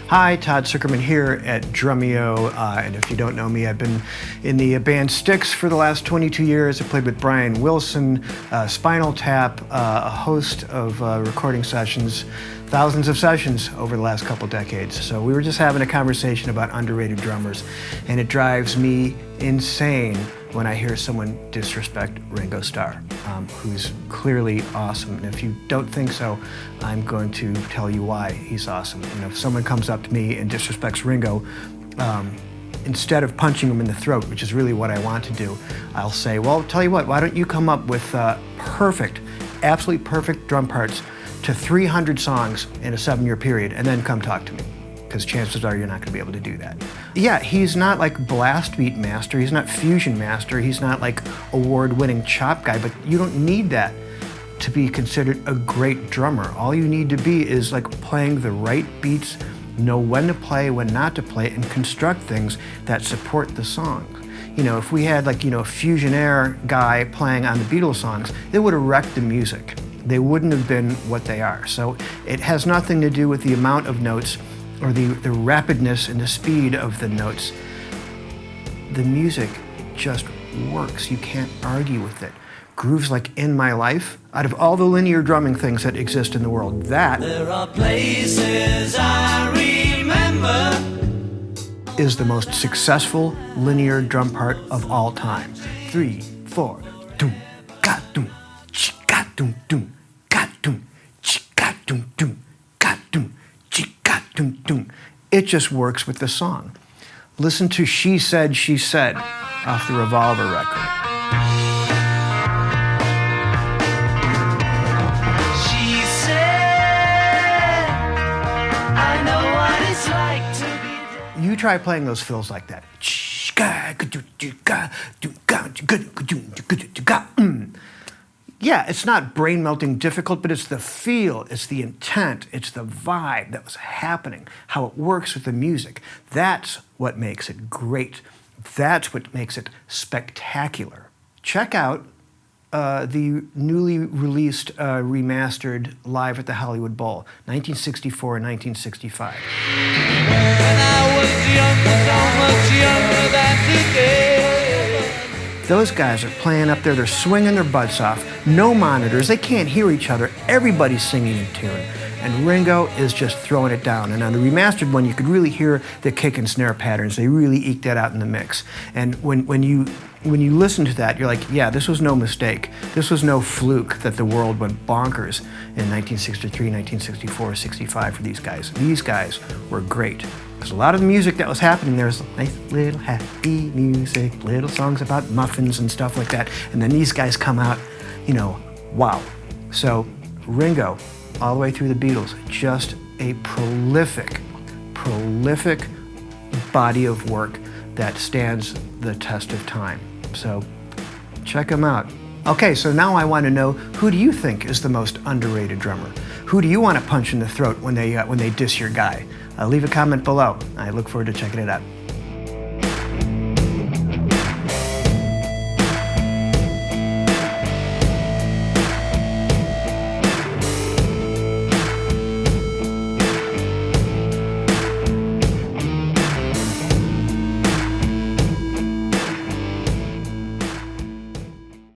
Hi, Todd Sucherman here at Drumeo, and if you don't know me, I've been in the band Styx for the last 22 years. I played with Brian Wilson, Spinal Tap, a host of recording sessions, thousands of sessions over the last couple decades. So we were just having a conversation about underrated drummers, and it drives me insane when I hear someone disrespect Ringo Starr, who's clearly awesome. And if you don't think so, I'm going to tell you why he's awesome. You know, if someone comes up to me and disrespects Ringo, instead of punching him in the throat, which is really what I want to do, I'll say, well, tell you what, why don't you come up with perfect, absolutely perfect drum parts to 300 songs in a 7-year period, and then come talk to me. Because chances are you're not going to be able to do that. Yeah, he's not like blast beat master, he's not fusion master, he's not like award-winning chop guy, but you don't need that to be considered a great drummer. All you need to be is like playing the right beats, know when to play, when not to play, and construct things that support the song. You know, if we had like, you know, a fusionaire guy playing on the Beatles songs, it would have wrecked the music. They wouldn't have been what they are. So it has nothing to do with the amount of notes or the rapidness and the speed of the notes. The music just works. You can't argue with it. Grooves like In My Life, out of all the linear drumming things that exist in the world, that there are places I remember is the most successful linear drum part of all time. 3, 4, doom, ga doom, ch ga doom doom, ga doom, ch ga doom doom, ga doom. It just works with the song. Listen to She Said, off the Revolver record. She said, I know what it's like to be. You try playing those fills like that. Yeah, it's not brain-melting difficult, but it's the feel, it's the intent, it's the vibe that was happening, how it works with the music. That's what makes it great. That's what makes it spectacular. Check out the newly released, remastered Live at the Hollywood Bowl, 1964 and 1965. When I was younger, so much younger than today. Those guys are playing up there, they're swinging their butts off, no monitors, they can't hear each other, everybody's singing in tune. And Ringo is just throwing it down. And on the remastered one, you could really hear the kick and snare patterns. They really eked that out in the mix. And when you listen to that, you're like, yeah, this was no mistake. This was no fluke that the world went bonkers in 1963, 1964, 65 for these guys. These guys were great. Because a lot of the music that was happening there was nice little happy music, little songs about muffins and stuff like that. And then these guys come out, you know, wow. So Ringo, all the way through the Beatles, just a prolific body of work that stands the test of time. So check him out. Okay, so now I want to know, who do you think is the most underrated drummer? Who do you want to punch in the throat when they diss your guy? Leave a comment below. I look forward to checking it out.